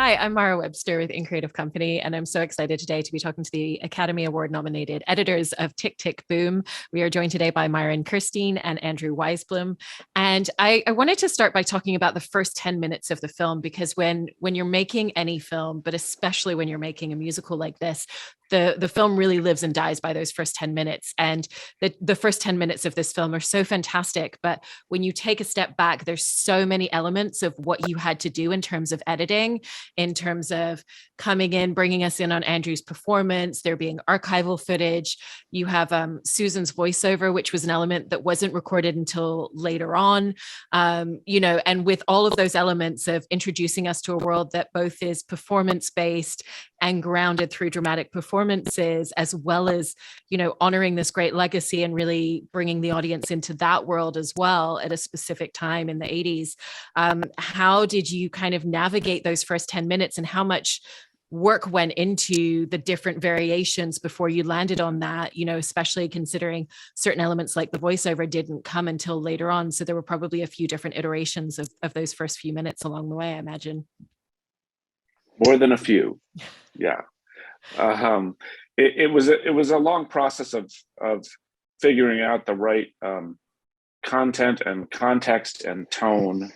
Hi, I'm Mara Webster with In Creative Company, and I'm so excited today to be talking to the Academy Award nominated editors of Tick, Tick, Boom. We are joined today by Myron Kerstein and Andrew Weisblum. And I wanted to start by talking about the first 10 minutes of the film, because when you're making any film, but especially when you're making a musical like this, the film really lives and dies by those first 10 minutes. And the first 10 minutes of this film are so fantastic. But when you take a step back, there's so many elements of what you had to do in terms of editing, in terms of coming in, bringing us in on Andrew's performance, there being archival footage. You have Susan's voiceover, which was an element that wasn't recorded until later on, and with all of those elements of introducing us to a world that both is performance-based and grounded through dramatic performances, as well as, honoring this great legacy and really bringing the audience into that world as well at a specific time in the 80s. How did you kind of navigate those first 10 minutes, and how much work went into the different variations before you landed on that, especially considering certain elements like the voiceover didn't come until later on. So there were probably a few different iterations of those first few minutes along the way, I imagine. More than a few. Yeah. It was a long process of figuring out the right content and context and tone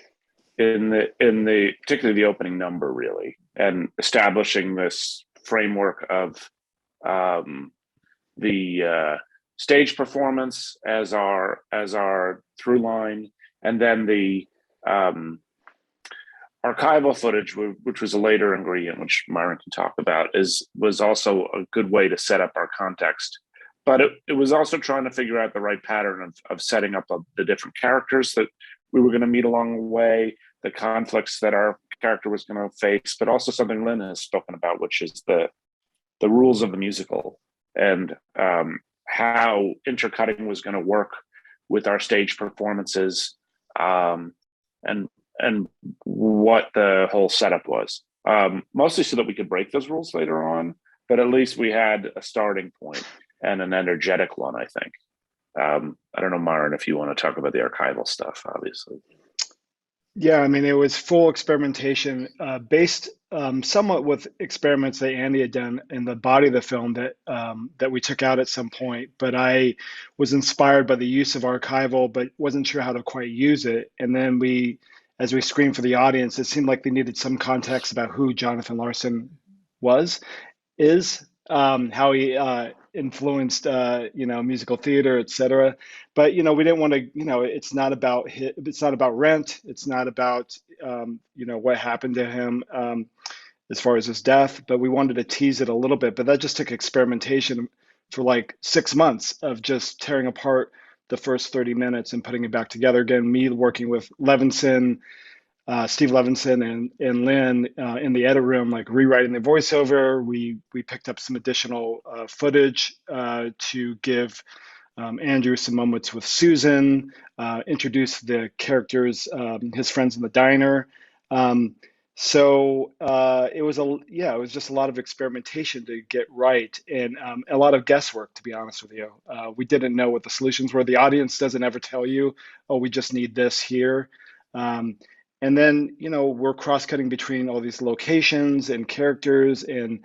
in the particularly the opening number, really, and establishing this framework of the stage performance as our through line, and then the archival footage, which was a later ingredient, which Myron can talk about, was also a good way to set up our context. But it was also trying to figure out the right pattern of setting up the different characters that we were going to meet along the way, the conflicts that our character was going to face, but also something Lynn has spoken about, which is the rules of the musical, and how intercutting was going to work with our stage performances, and what the whole setup was, mostly so that we could break those rules later on, but at least we had a starting point and an energetic one, I think. I don't know, Myron, if you want to talk about the archival stuff, obviously. Yeah, I mean, it was full experimentation, based somewhat with experiments that Andy had done in the body of the film that we took out at some point. But I was inspired by the use of archival, but wasn't sure how to quite use it. And then as we screened for the audience, it seemed like they needed some context about who Jonathan Larson is, how he influenced, musical theater, etc. But we didn't want to, it's not about Rent. It's not about what happened to him as far as his death. But we wanted to tease it a little bit. But that just took experimentation for like 6 months of just tearing apart the first 30 minutes and putting it back together. Again, me working with Levinson, Steve Levinson and Lynn in the edit room, like rewriting the voiceover. We picked up some additional footage to give Andrew some moments with Susan, introduce the characters, his friends in the diner. So it was just a lot of experimentation to get right, and a lot of guesswork, to be honest with you. We didn't know what the solutions were. The audience doesn't ever tell you, oh, we just need this here. And then, we're cross-cutting between all these locations and characters and,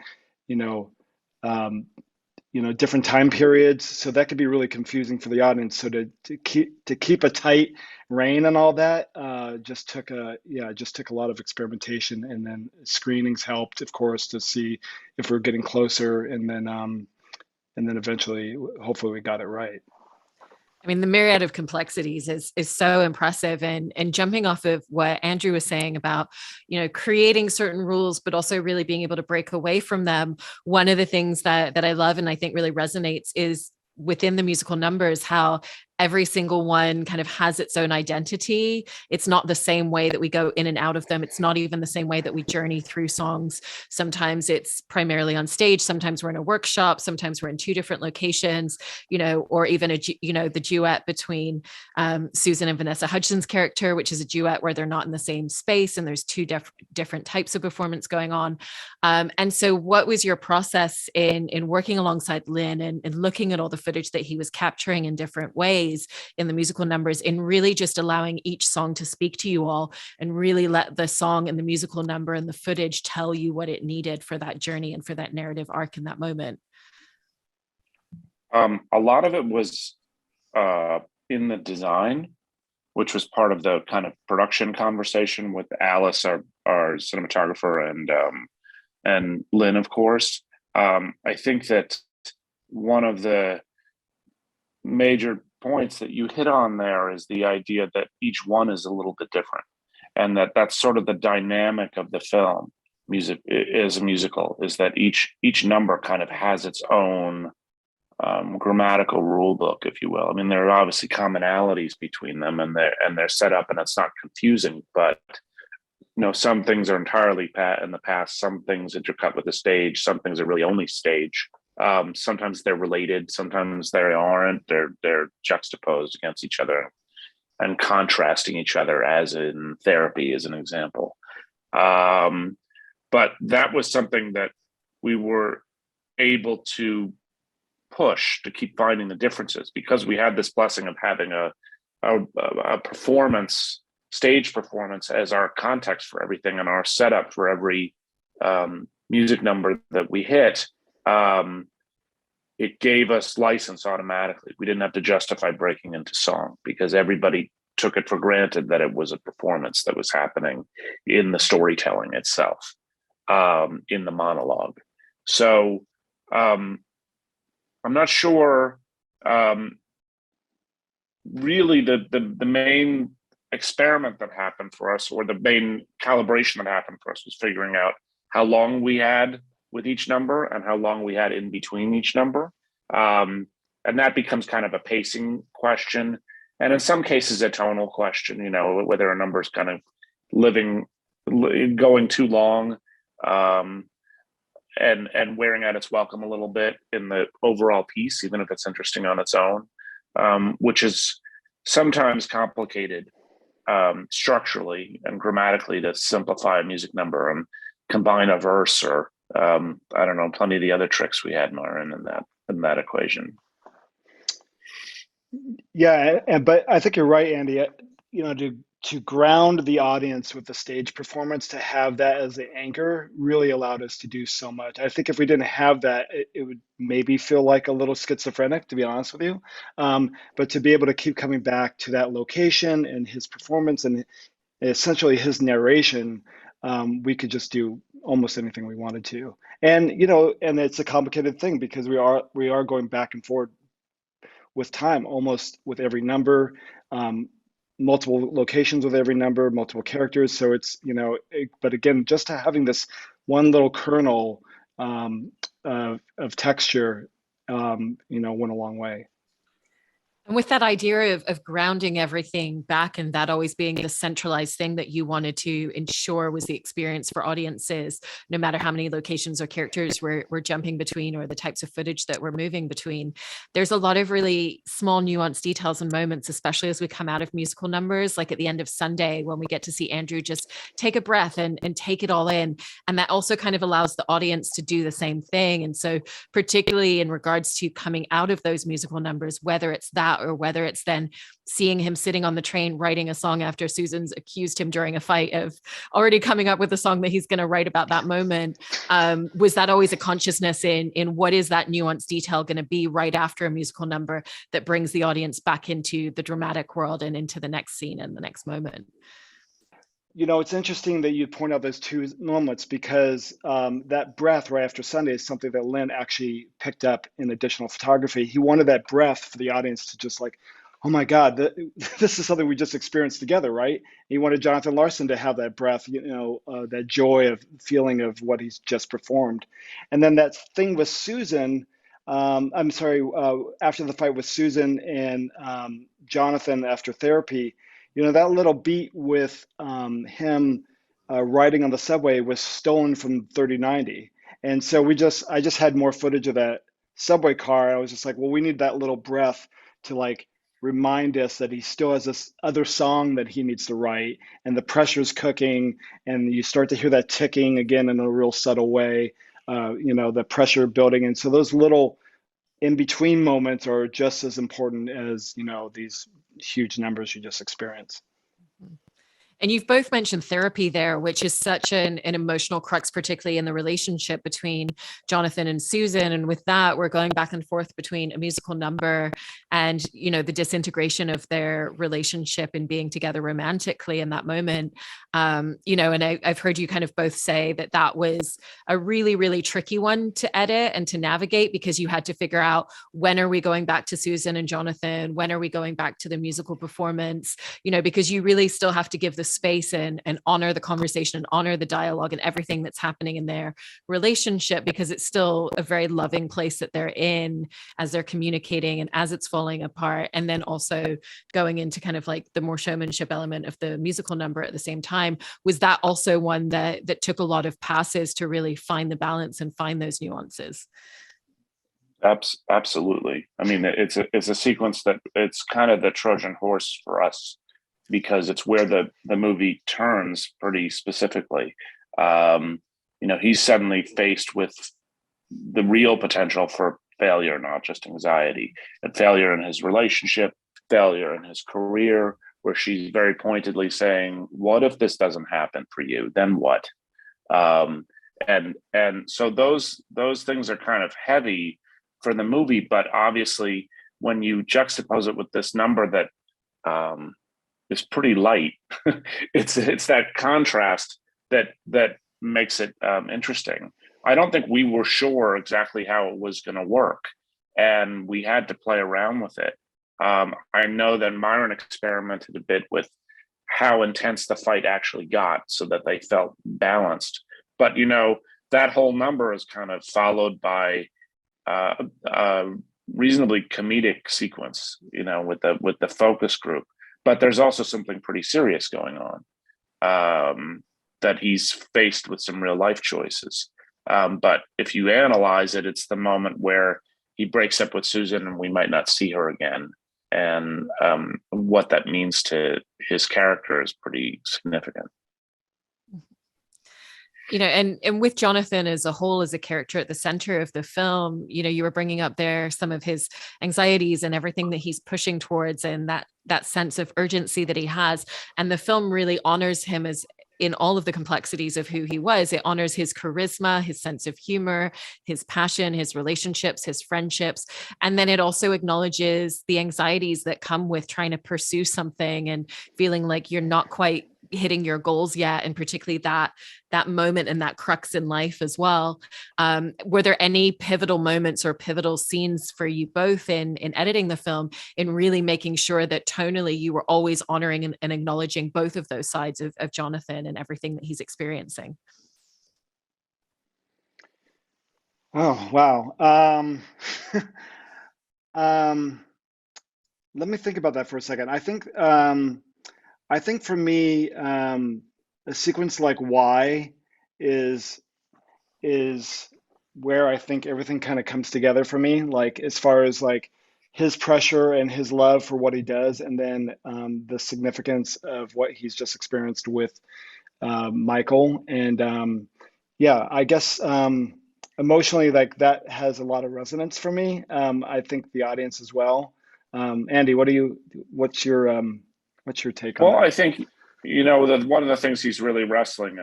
different time periods. So that could be really confusing for the audience. So to keep a tight rein on all that just took a lot of experimentation, and then screenings helped, of course, to see if we're getting closer, and then eventually, hopefully, we got it right. I mean, the myriad of complexities is so impressive, and jumping off of what Andrew was saying about, creating certain rules, but also really being able to break away from them. One of the things that I love and I think really resonates is within the musical numbers, how every single one kind of has its own identity. It's not the same way that we go in and out of them. It's not even the same way that we journey through songs. Sometimes it's primarily on stage. Sometimes we're in a workshop. Sometimes we're in two different locations, or even the duet between Susan and Vanessa Hudgens' character, which is a duet where they're not in the same space, and there's two different types of performance going on. And so what was your process in working alongside Lynn and looking at all the footage that he was capturing in different ways? plays, in the musical numbers, in really just allowing each song to speak to you all and really let the song and the musical number and the footage tell you what it needed for that journey and for that narrative arc in that moment? A lot of it was in the design, which was part of the kind of production conversation with Alice, our cinematographer, and Lynn, of course. I think that one of the major points that you hit on there is the idea that each one is a little bit different, and that's sort of the dynamic of the film. Music is a musical, is that each number kind of has its own grammatical rule book, if you will. I mean, there are obviously commonalities between them, and they're set up, and it's not confusing. But some things are entirely in the past. Some things intercut with the stage. Some things are really only stage. Sometimes they're related. Sometimes they aren't. They're juxtaposed against each other and contrasting each other, as in Therapy, as an example. But that was something that we were able to push to keep finding the differences, because we had this blessing of having a performance, stage performance, as our context for everything and our setup for every music number that we hit. It gave us license automatically. We didn't have to justify breaking into song, because everybody took it for granted that it was a performance that was happening in the storytelling itself, in the monologue. So I'm not sure. Really, the main experiment that happened for us, or the main calibration that happened for us, was figuring out how long we had with each number and how long we had in between each number. And that becomes kind of a pacing question. And in some cases, a tonal question, whether a number is kind of going too long, and wearing out its welcome a little bit in the overall piece, even if it's interesting on its own, which is sometimes complicated structurally and grammatically to simplify a music number and combine a verse, or I don't know, plenty of the other tricks we had, Myron, in that equation. Yeah, but I think you're right, Andy. To ground the audience with the stage performance, to have that as the anchor, really allowed us to do so much. I think if we didn't have that, it would maybe feel like a little schizophrenic, to be honest with you. But to be able to keep coming back to that location and his performance and essentially his narration, we could just do almost anything we wanted to. And and it's a complicated thing, because we are going back and forth with time, almost with every number, multiple locations with every number, multiple characters. So it's, but again, just having this one little kernel of texture, went a long way. And with that idea of grounding everything back, and that always being the centralized thing that you wanted to ensure was the experience for audiences, no matter how many locations or characters we're jumping between, or the types of footage that we're moving between, there's a lot of really small nuanced details and moments, especially as we come out of musical numbers, like at the end of Sunday, when we get to see Andrew just take a breath and take it all in. And that also kind of allows the audience to do the same thing. And so particularly in regards to coming out of those musical numbers, whether it's that, or whether it's then seeing him sitting on the train writing a song after Susan's accused him during a fight of already coming up with a song that he's going to write about that moment. Was that always a consciousness in what is that nuanced detail going to be right after a musical number that brings the audience back into the dramatic world and into the next scene and the next moment? It's interesting that you point out those two moments, because that breath right after Sunday is something that Lynn actually picked up in additional photography. He wanted that breath for the audience to just like, oh my God, this is something we just experienced together, right? He wanted Jonathan Larson to have that breath, that joy of feeling of what he's just performed. And then that thing with Susan, after the fight with Susan and Jonathan after Therapy, that little beat with him riding on the subway was stolen from 3090. And so I just had more footage of that subway car. I was just like, well, we need that little breath to like remind us that he still has this other song that he needs to write, and the pressure's cooking, and you start to hear that ticking again in a real subtle way, the pressure building. And so those little in between moments are just as important as, these huge numbers you just experience. And you've both mentioned therapy there, which is such an emotional crux, particularly in the relationship between Jonathan and Susan. And with that, we're going back and forth between a musical number and, the disintegration of their relationship and being together romantically in that moment. And I've heard you kind of both say that that was a really, really tricky one to edit and to navigate, because you had to figure out, when are we going back to Susan and Jonathan? When are we going back to the musical performance? Because you really still have to give the space and honor the conversation and honor the dialogue and everything that's happening in their relationship, because it's still a very loving place that they're in as they're communicating and as it's falling apart. And then also going into kind of like the more showmanship element of the musical number at the same time. Was that also one that took a lot of passes to really find the balance and find those nuances? Absolutely. I mean, it's a sequence that it's kind of the Trojan horse for us, because it's where the movie turns pretty specifically. He's suddenly faced with the real potential for failure, not just anxiety, and failure in his relationship, failure in his career, where she's very pointedly saying, what if this doesn't happen for you? Then what? And so those things are kind of heavy for the movie, but obviously when you juxtapose it with this number that is pretty light, it's that contrast that makes it interesting. I don't think we were sure exactly how it was going to work, and we had to play around with it. I know that Myron experimented a bit with how intense the fight actually got so that they felt balanced. But, that whole number is kind of followed by a reasonably comedic sequence, with the focus group. But there's also something pretty serious going on, that he's faced with some real life choices. But if you analyze it, it's the moment where he breaks up with Susan and we might not see her again. And what that means to his character is pretty significant. And with Jonathan as a whole, as a character at the center of the film, you were bringing up there some of his anxieties and everything that he's pushing towards, and that sense of urgency that he has. And the film really honors him as in all of the complexities of who he was. It honors his charisma, his sense of humor, his passion, his relationships, his friendships. And then it also acknowledges the anxieties that come with trying to pursue something and feeling like you're not quite hitting your goals yet, and particularly that moment and that crux in life as well. Were there any pivotal moments or pivotal scenes for you both in editing the film, in really making sure that tonally you were always honoring and acknowledging both of those sides of Jonathan and everything that he's experiencing? Oh, wow. Let me think about that for a second. I think for me, a sequence like Y is where I think everything kind of comes together for me. Like as far as like his pressure and his love for what he does, and then the significance of what he's just experienced with Michael. And yeah, I guess emotionally, like that has a lot of resonance for me. I think the audience as well. Andy, what's your take on that? Well, I think one of the things he's really wrestling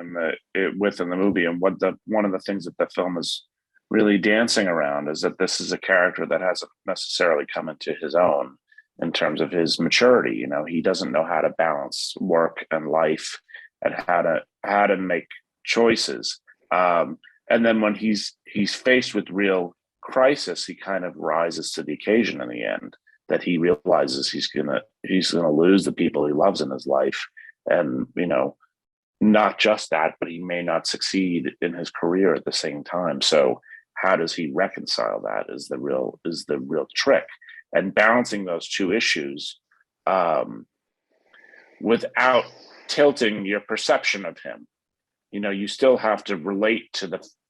with in the movie, and one of the things that the film is really dancing around, is that this is a character that hasn't necessarily come into his own in terms of his maturity. He doesn't know how to balance work and life and how to make choices. And then when he's faced with real crisis, he kind of rises to the occasion in the end. That he realizes he's gonna lose the people he loves in his life, and not just that, but he may not succeed in his career at the same time. So how does he reconcile that? Is the real trick, and balancing those two issues without tilting your perception of him. You still have to relate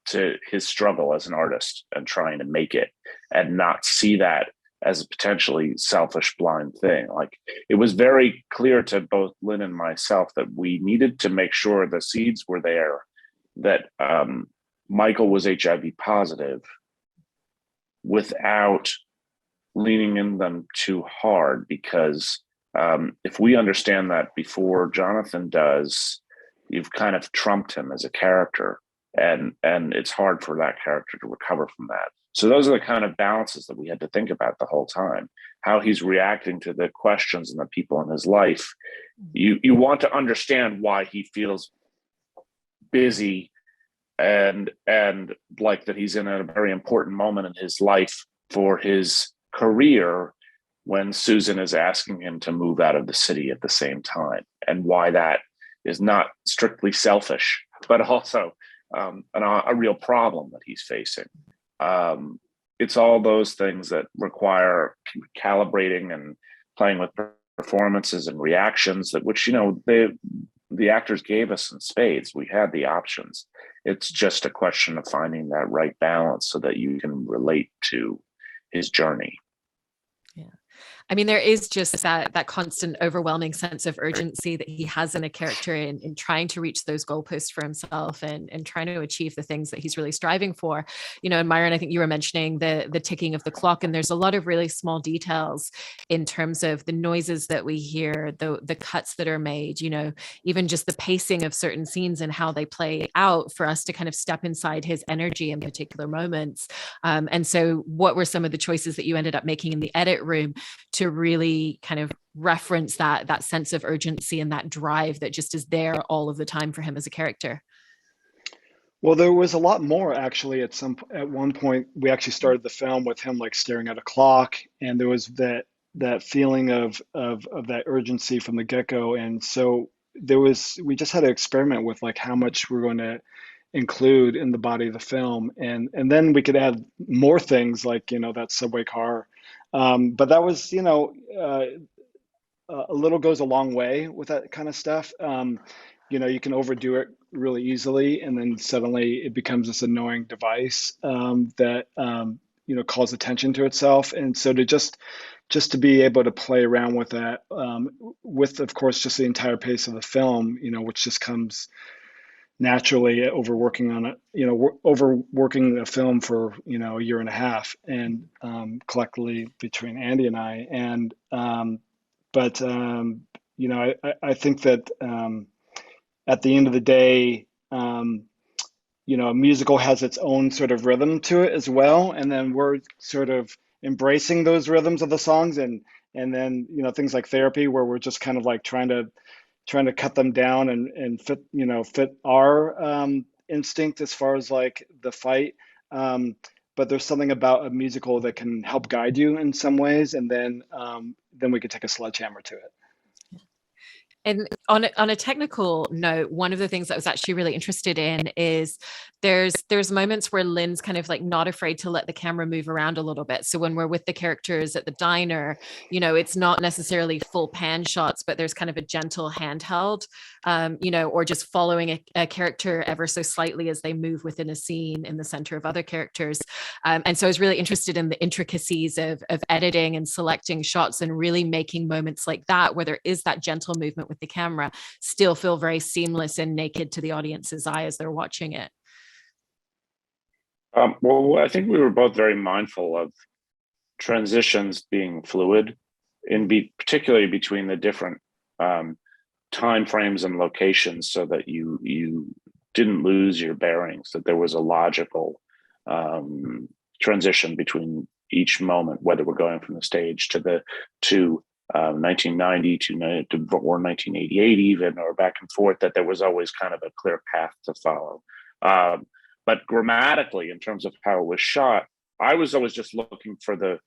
to his struggle as an artist and trying to make it, and not see that as a potentially selfish, blind thing. Like, it was very clear to both Lynn and myself that we needed to make sure the seeds were there, that Michael was HIV positive, without leaning in them too hard, because if we understand that before Jonathan does, you've kind of trumped him as a character, and it's hard for that character to recover from that. So those are the kind of balances that we had to think about the whole time, how he's reacting to the questions and the people in his life. You want to understand why he feels busy and like that he's in a very important moment in his life for his career, when Susan is asking him to move out of the city at the same time, and why that is not strictly selfish, but also a real problem that he's facing. It's all those things that require calibrating and playing with performances and reactions, that which, the actors gave us in spades. We had the options. It's just a question of finding that right balance so that you can relate to his journey. Yeah. I mean, there is just that constant overwhelming sense of urgency that he has in a character in trying to reach those goalposts for himself and trying to achieve the things that he's really striving for. And Myron, I think you were mentioning the ticking of the clock, and there's a lot of really small details in terms of the noises that we hear, the cuts that are made, even just the pacing of certain scenes and how they play out for us to kind of step inside his energy in particular moments. And so what were some of the choices that you ended up making in the edit room to really kind of reference that sense of urgency and that drive that just is there all of the time for him as a character? Well, there was a lot more actually. At one point, we actually started the film with him like staring at a clock, and there was that feeling of that urgency from the get-go. And so we just had to experiment with like how much we're going to include in the body of the film, and then we could add more things like that subway car. But that was a little goes a long way with that kind of stuff. You can overdo it really easily, and then suddenly it becomes this annoying device that calls attention to itself. And so to just to be able to play around with that, with of course just the entire pace of the film, which just comes naturally overworking on it, overworking the film for a year and a half, and collectively between Andy and I, and but I think that at the end of the day, a musical has its own sort of rhythm to it as well, and then we're sort of embracing those rhythms of the songs, and then things like Therapy, where we're just kind of like trying to cut them down and fit our instinct as far as like the fight. But there's something about a musical that can help guide you in some ways, and then we could take a sledgehammer to it. And on a technical note, one of the things that I was actually really interested in is there's moments where Lynn's kind of like not afraid to let the camera move around a little bit. So when we're with the characters at the diner, it's not necessarily full pan shots, but there's kind of a gentle handheld, or just following a character ever so slightly as they move within a scene in the center of other characters. And so I was really interested in the intricacies of editing and selecting shots and really making moments like that, where there is that gentle movement with the camera, still feel very seamless and naked to the audience's eye as they're watching it. Well, I think we were both very mindful of transitions being fluid, particularly between the different time frames and locations, so that you didn't lose your bearings, that there was a logical transition between each moment, whether we're going from the stage to 1990 or 1988 even, or back and forth, that there was always kind of a clear path to follow. But grammatically, in terms of how it was shot, I was always just looking for the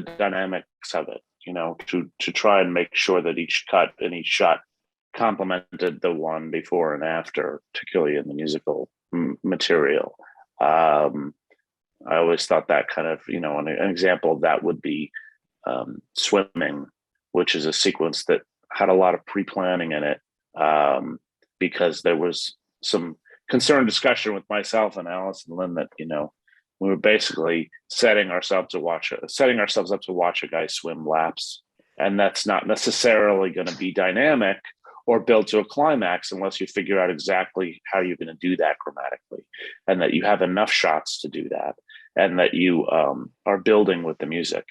dynamics of it, to try and make sure that each cut and each shot complemented the one before and after, particularly in the musical material. I always thought that kind of, an example of that would be Swimming, which is a sequence that had a lot of pre-planning in it, because there was some concerned discussion with myself and Alice and Lynn that, we were basically setting ourselves up to watch a guy swim laps. And that's not necessarily going to be dynamic or build to a climax unless you figure out exactly how you're going to do that grammatically, and that you have enough shots to do that. and that you are building with the music,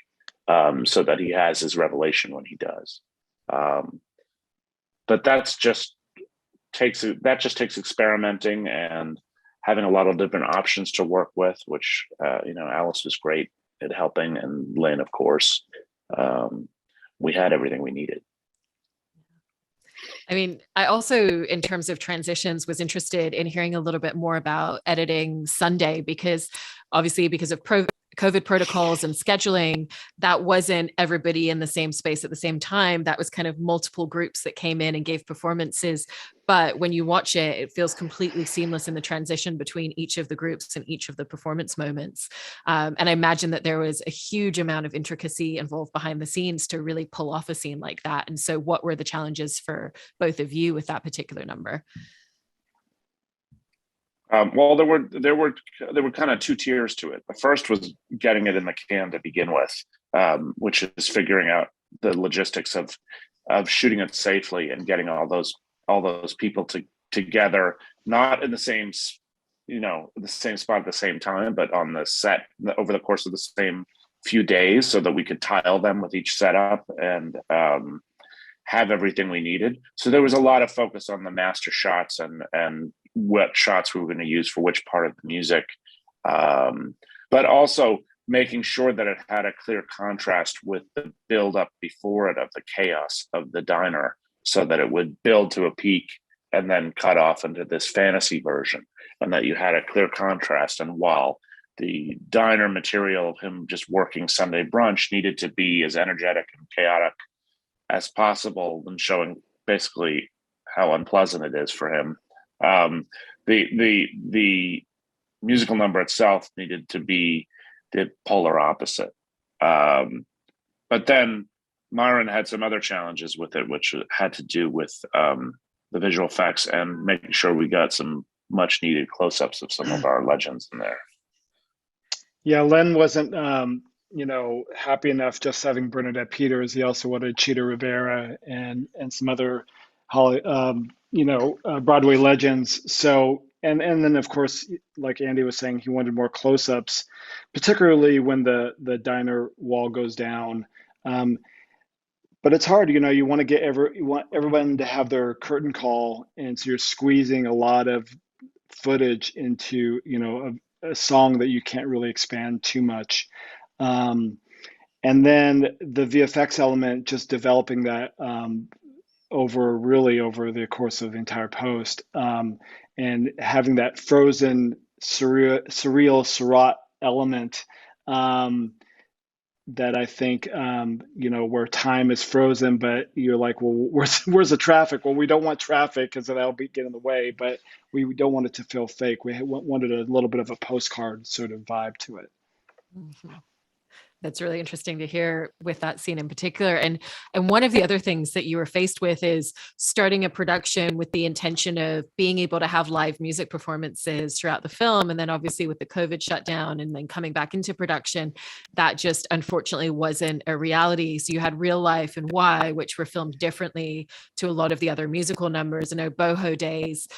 so that he has his revelation when he does. But that just takes experimenting and having a lot of different options to work with, which Alice was great at helping, and Lynn, of course. We had everything we needed. I mean, I also, in terms of transitions, was interested in hearing a little bit more about editing Sunday, because obviously, because of COVID protocols and scheduling, that wasn't everybody in the same space at the same time. That was kind of multiple groups that came in and gave performances. But when you watch it, it feels completely seamless in the transition between each of the groups and each of the performance moments. And I imagine that there was a huge amount of intricacy involved behind the scenes to really pull off a scene like that. And so what were the challenges for both of you with that particular number? Well, there were kind of two tiers to it. The first was getting it in the can to begin with, which is figuring out the logistics of shooting it safely and getting all those people together, not in the same spot at the same time, but on the set over the course of the same few days, so that we could tile them with each setup and have everything we needed. So there was a lot of focus on the master shots and what shots we were going to use for which part of the music, but also making sure that it had a clear contrast with the build up before it of the chaos of the diner, so that it would build to a peak and then cut off into this fantasy version, and that you had a clear contrast. And while the diner material of him just working Sunday brunch needed to be as energetic and chaotic as possible, and showing basically how unpleasant it is for him, the musical number itself needed to be the polar opposite. But then Myron had some other challenges with it, which had to do with the visual effects and making sure we got some much needed close-ups of some of our legends in there. Yeah, Len wasn't happy enough just having Bernadette Peters. He also wanted Cheetah Rivera and some other Broadway legends. So and then of course, like Andy was saying, he wanted more close-ups, particularly when the diner wall goes down. But it's hard, you want to you want everyone to have their curtain call, and so you're squeezing a lot of footage into a song that you can't really expand too much. And then the VFX element, just developing that over the course of the entire post, and having that frozen surreal Seurat element, that I think, where time is frozen, but you're like, well, where's the traffic? Well, we don't want traffic because that'll get in the way, but we don't want it to feel fake. We wanted a little bit of a postcard sort of vibe to it. Mm-hmm. That's really interesting to hear with that scene in particular. And one of the other things that you were faced with is starting a production with the intention of being able to have live music performances throughout the film. And then obviously with the COVID shutdown and then coming back into production, that just unfortunately wasn't a reality. So you had Real Life and Why, which were filmed differently to a lot of the other musical numbers. I know Boho Days,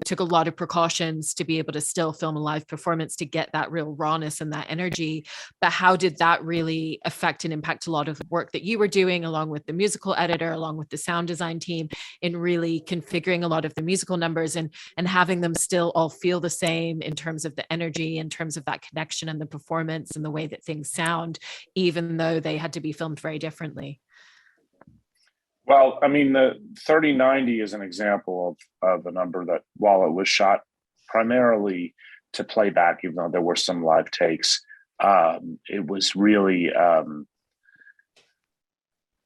took a lot of precautions to be able to still film a live performance to get that real rawness and that energy. But how did that really affect and impact a lot of the work that you were doing, along with the musical editor, along with the sound design team, in really configuring a lot of the musical numbers and having them still all feel the same in terms of the energy, in terms of that connection and the performance and the way that things sound, even though they had to be filmed very differently? Well, I mean, the 3090 is an example of a number that, while it was shot primarily to playback, even though there were some live takes, it was really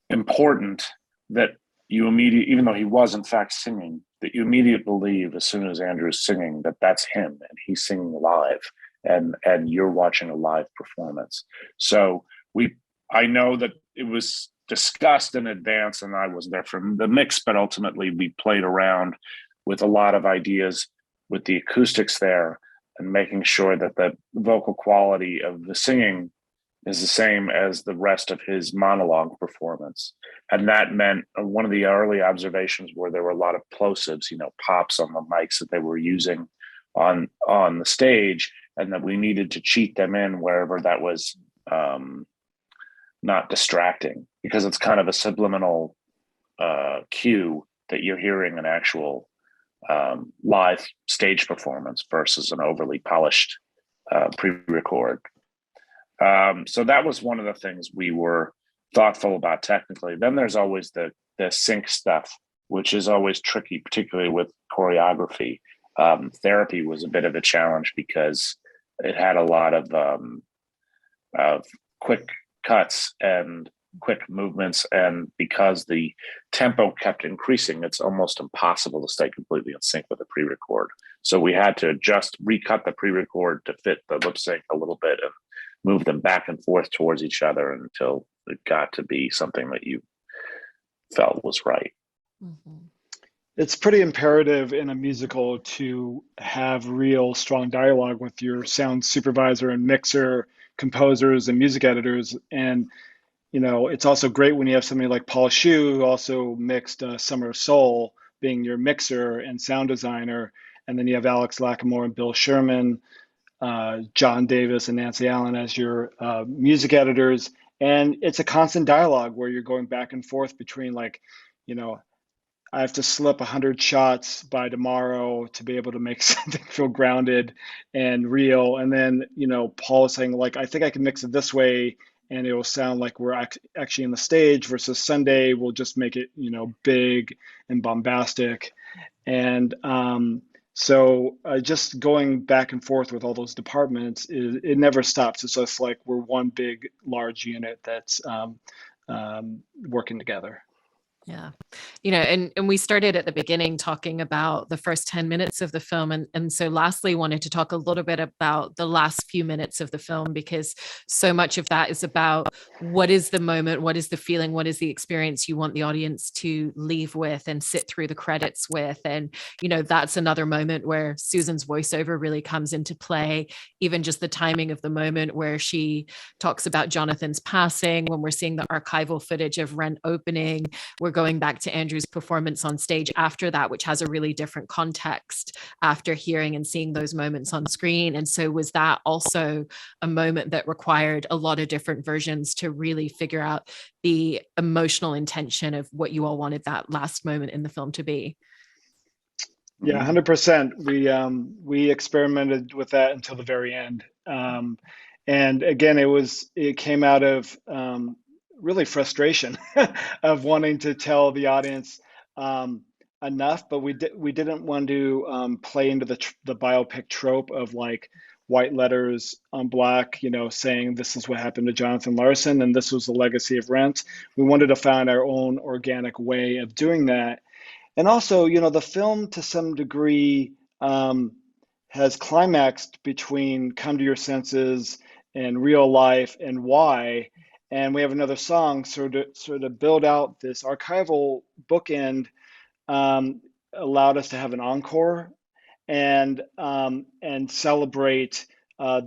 important that you immediately, even though he was in fact singing, that you immediately believe as soon as Andrew's singing that that's him and he's singing live, and you're watching a live performance. So I know that it was discussed in advance, and I wasn't there for the mix, but ultimately we played around with a lot of ideas with the acoustics there, and making sure that the vocal quality of the singing is the same as the rest of his monologue performance. And that meant one of the early observations where there were a lot of plosives, pops on the mics that they were using on the stage. and that we needed to cheat them in wherever that was not distracting, because it's kind of a subliminal cue that you're hearing an actual live stage performance versus an overly polished pre-record. So that was one of the things we were thoughtful about technically. Then there's always the sync stuff, which is always tricky, particularly with choreography. Therapy was a bit of a challenge because it had a lot of quick cuts and quick movements, and because the tempo kept increasing, it's almost impossible to stay completely in sync with the pre-record. So we had to just recut the pre-record to fit the lip sync a little bit and move them back and forth towards each other until it got to be something that you felt was right. Mm-hmm. It's pretty imperative in a musical to have real strong dialogue with your sound supervisor and mixer, composers and music editors. And it's also great when you have somebody like Paul Shue, who also mixed Summer of Soul, being your mixer and sound designer. And then you have Alex Lacamoire and Bill Sherman, John Davis and Nancy Allen as your music editors. And it's a constant dialogue where you're going back and forth between I have to slip 100 shots by tomorrow to be able to make something feel grounded and real. And then, Paul is saying, I think I can mix it this way and it will sound like we're actually in the stage, versus Sunday we'll just make it, big and bombastic. And so just going back and forth with all those departments, it never stops. It's just like we're one big, large unit that's working together. Yeah. And we started at the beginning talking about the first 10 minutes of the film. And so lastly, wanted to talk a little bit about the last few minutes of the film, because so much of that is about what is the moment, what is the feeling, what is the experience you want the audience to leave with and sit through the credits with. And, that's another moment where Susan's voiceover really comes into play, even just the timing of the moment where she talks about Jonathan's passing, when we're seeing the archival footage of Rent opening, we're going back to Andrew's performance on stage after that, which has a really different context after hearing and seeing those moments on screen. And so was that also a moment that required a lot of different versions to really figure out the emotional intention of what you all wanted that last moment in the film to be? Yeah, 100%. We experimented with that until the very end. And again, it came out of really frustration of wanting to tell the audience enough, but we didn't want to play into the biopic trope of white letters on black, saying this is what happened to Jonathan Larson and this was the legacy of Rent. We wanted to find our own organic way of doing that. And also, the film to some degree has climaxed between Come to Your Senses and Real Life and Why. And we have another song sort of build out this archival bookend, allowed us to have an encore and celebrate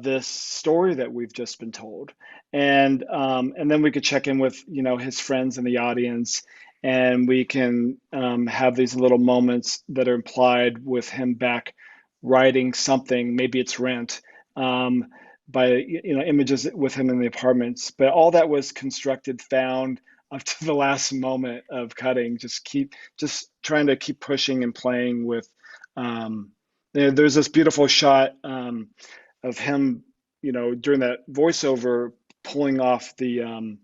this story that we've just been told. And then we could check in with his friends in the audience, and we can have these little moments that are implied with him back writing something. Maybe it's Rent, by images with him in the apartments. But all that was constructed, found up to the last moment of cutting. Just trying to keep pushing and playing with. There's this beautiful shot of him, during that voiceover, pulling off the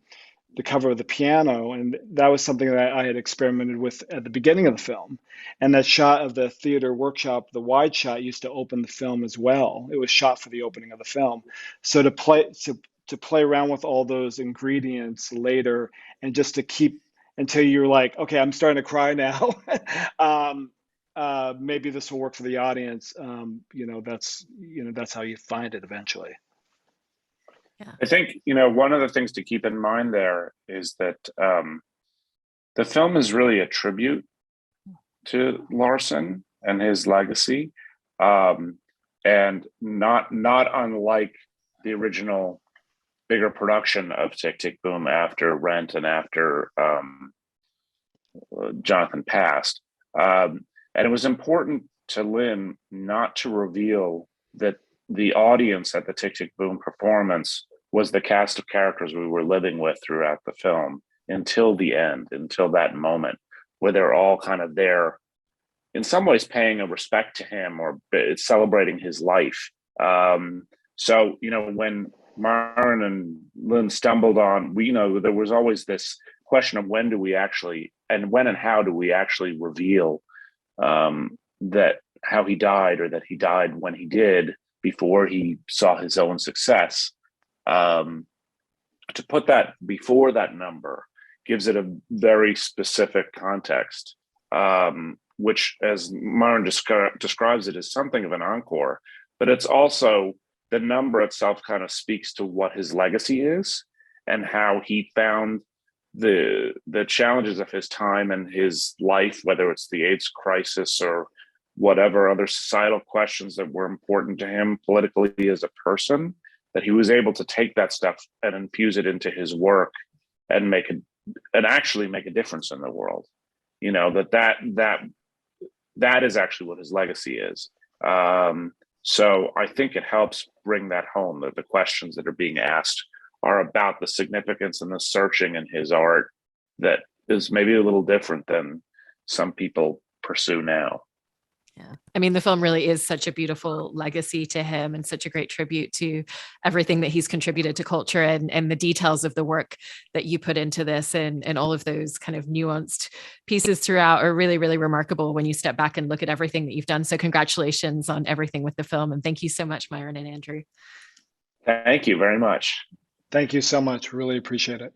cover of the piano, and that was something that I had experimented with at the beginning of the film. And that shot of the theater workshop, the wide shot, used to open the film as well. It was shot for the opening of the film. So to play around with all those ingredients later, and just to keep until you're like, okay, I'm starting to cry now. Maybe this will work for the audience. That's how you find it eventually. Yeah. I think, one of the things to keep in mind there is that the film is really a tribute to Larson and his legacy, and not unlike the original bigger production of Tick, Tick, Boom after Rent and after Jonathan passed. And it was important to Lynn not to reveal that the audience at the Tick, Tick, Boom performance was the cast of characters we were living with throughout the film until the end, until that moment where they're all kind of there, in some ways paying a respect to him or celebrating his life. So, when Myron and Lynn stumbled on, there was always this question of when and how do we actually reveal that how he died, or that he died when he did, before he saw his own success. To put that before that number gives it a very specific context, which, as Myron describes it, is something of an encore, but it's also, the number itself kind of speaks to what his legacy is and how he found the challenges of his time and his life, whether it's the AIDS crisis or whatever other societal questions that were important to him politically as a person, that he was able to take that stuff and infuse it into his work and actually make a difference in the world. That is actually what his legacy is. So I think it helps bring that home, that the questions that are being asked are about the significance and the searching in his art that is maybe a little different than some people pursue now. Yeah. I mean, the film really is such a beautiful legacy to him and such a great tribute to everything that he's contributed to culture, and the details of the work that you put into this, and all of those kind of nuanced pieces throughout are really, really remarkable when you step back and look at everything that you've done. So congratulations on everything with the film. And thank you so much, Myron and Andrew. Thank you very much. Thank you so much. Really appreciate it.